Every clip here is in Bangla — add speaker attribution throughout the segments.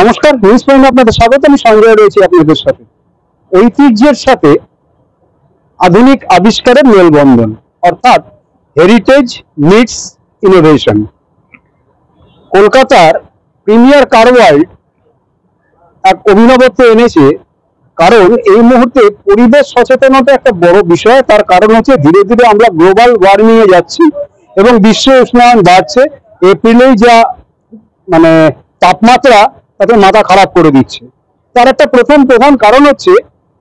Speaker 1: নমস্কার, নিউজ পয়েন্টে আপনাদের স্বাগত। আমি সঞ্জয় রয়েছি আপনাদের সাথে। ঐতিহ্যের সাথে আধুনিক আবিষ্কারের মেলবন্ধন, অর্থাৎ হেরিটেজ মিটস ইনোভেশন। কলকাতার প্রিমিয়ার কার ওয়ার্ল্ড এক অভিনবত্ব এনেছে, কারণ এই মুহূর্তে পরিবেশ সচেতনতা একটা বড় বিষয়। তার কারণ হচ্ছে ধীরে ধীরে আমরা গ্লোবাল ওয়ার্মিং এ যাচ্ছি এবং বিশ্ব উষ্ণায়ন বাড়ছে। এপ্রিলেই যা তাপমাত্রা তাতে মাথা খারাপ করে দিচ্ছে। তার একটা প্রধান কারণ হচ্ছে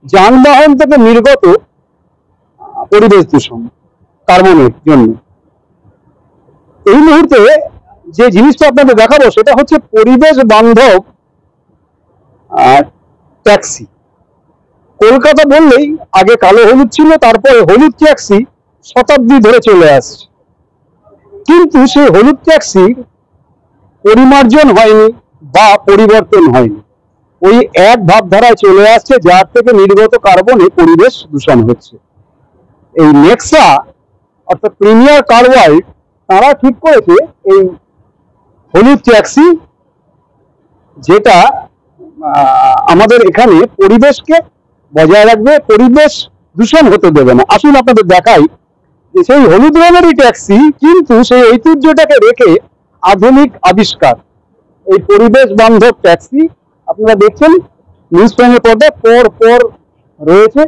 Speaker 1: যানবাহন থেকে নির্গত পরিবেশ দূষণ, কার্বনের জন্য। এই মুহূর্তে যে জিনিসটা আপনাদের দেখাবো সেটা হচ্ছে পরিবেশ বান্ধব ট্যাক্সি। কলকাতা বললেই আগে কালো হলুদ ছিল, তারপরে হলুদ ট্যাক্সি শতাব্দী ধরে চলে আসছে, কিন্তু সেই হলুদ ট্যাক্সি পরিমার্জন হয়নি বা পরিবর্তন হয়নি, ওই এক ভাবধারায় চলে আসছে, যার থেকে নির্গত কার্বনে পরিবেশ দূষণ হচ্ছে। এই নেক্সা অর্থাৎ প্রিমিয়ার কার ওয়ার্ল্ড তারা ঠিক করেছে এই হলুদ ট্যাক্সি, যেটা আমাদের এখানে পরিবেশকে বজায় রাখবে, পরিবেশ দূষণ হতে দেবে না। আসুন আপনাদের দেখাই যে সেই হলুদ রঙেরই ট্যাক্সি, কিন্তু সেই ঐতিহ্যটাকে রেখে আধুনিক আবিষ্কার, এই পরিবেশ বান্ধব ট্যাক্সি। আপনারা দেখছেন নিউজ চ্যানেলের পর্দায় পর পর রয়েছে,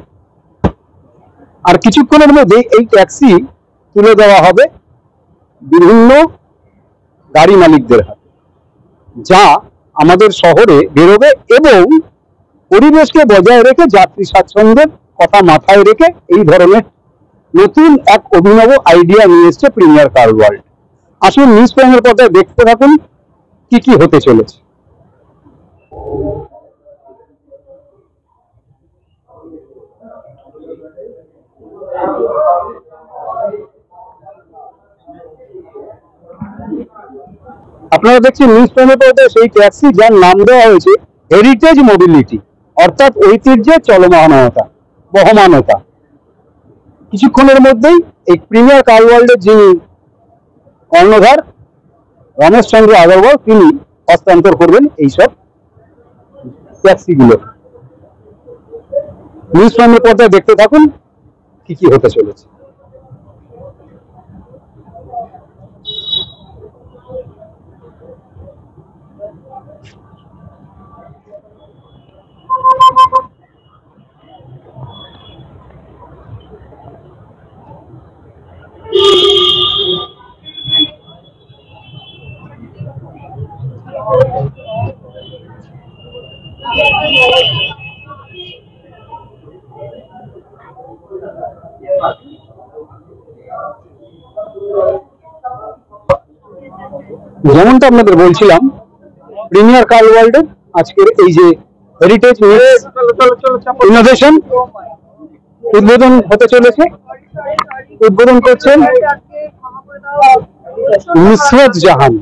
Speaker 1: আর কিছুক্ষণের মধ্যে এই ট্যাক্সি তুলে দেওয়া হবে বিভিন্ন গাড়ি মালিকদের হাতে, যা আমাদের শহরে বেরোবে এবং পরিবেশকে বজায় রেখে যাত্রী স্বাচ্ছন্দ্যের কথা মাথায় রেখে এই ধরনের নতুন এক অভিনব আইডিয়া নিয়ে এসছে প্রিমিয়ার কার ওয়ার্ল্ড। আসুন নিউজ চ্যানেলের পর্দায় দেখতে থাকুন কি কি হতে চলেছে। আপনারা দেখছেন নিউজ চ্যানেলের পর্দায় সেই ট্যাক্সি, যার নাম দেওয়া হয়েছে হেরিটেজ মোবিলিটি, অর্থাৎ ঐতিহ্যের চলমানতা, বহমানতা। কিছুক্ষণের মধ্যেই এই প্রিমিয়ার কার ওয়ার্ল্ডের যিনি কর্ণধার রমেশ চন্দ্র আগরওয়াল, তিনি হস্তান্তর করবেন এইসব ট্যাক্সিগুলো। নিউজ চ্যানেলের পর্দায় দেখতে থাকুন কি কি হতে চলেছে। যেমনটা আপনাদের বলছিলাম, প্রিমিয়ার কার ওয়ার্ল্ডের আজকের এই যে হেরিটেজ ইনোভেশন উদ্বোধন হতে চলেছে। উদ্বোধন করছেন নুসরত জাহান।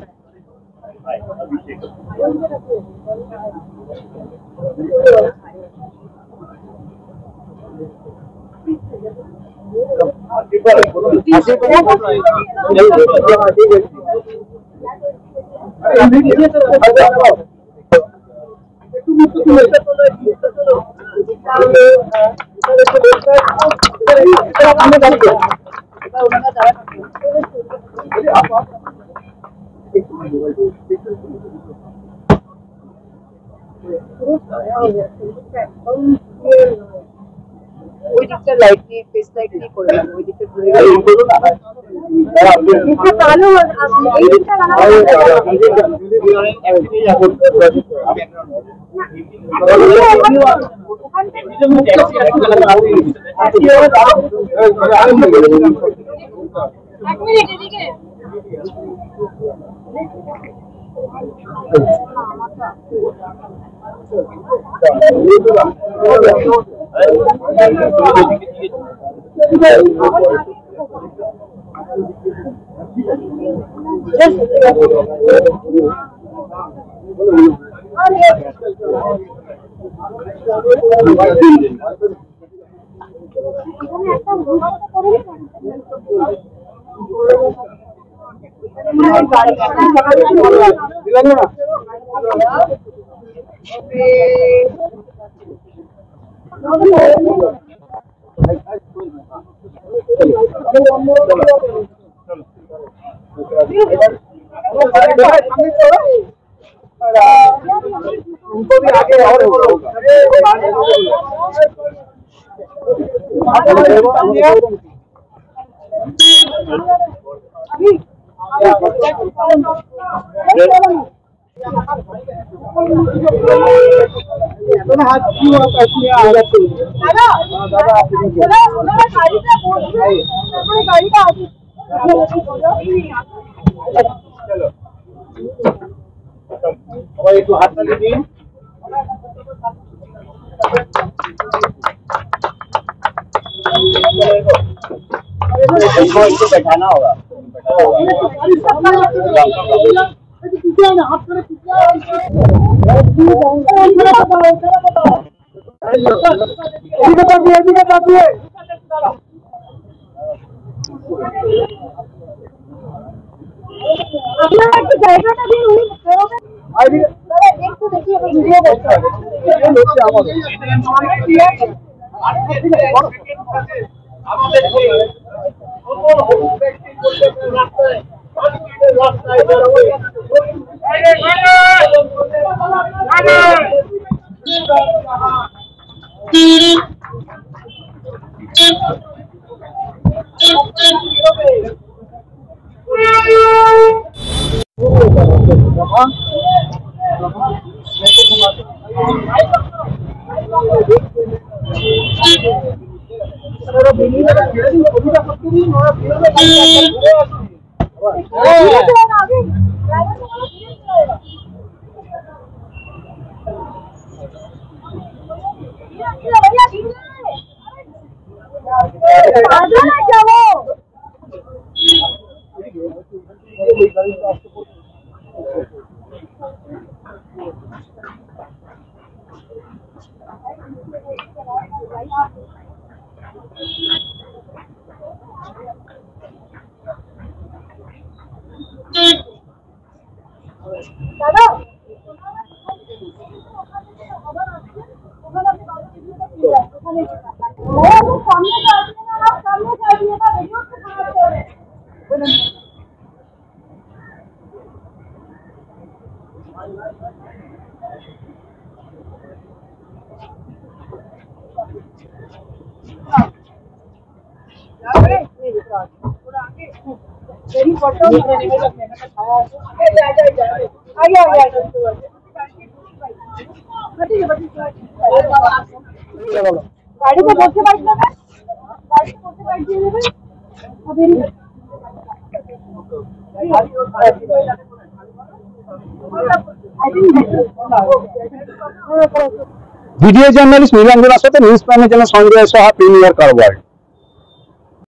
Speaker 2: ওই দিকটা লাইট দিয়ে ফেস লাইট দিয়ে করে দেবো, ওই দিকটা ঘুরে ভালো। এই দিকটা এক মিনিট এদিকে
Speaker 1: उनको भी आगे और একটু হাত তালি দিন। इसको बैठाना होगा। गाड़ी को बच्चे बैठ जाए, गाड़ी को बच्चे बैठ जाए, अभी
Speaker 3: ভিডিও জার্নালিস্ট নীলাঞ্জনার সাথে news panel channel Sanjay Saha premier কারবার।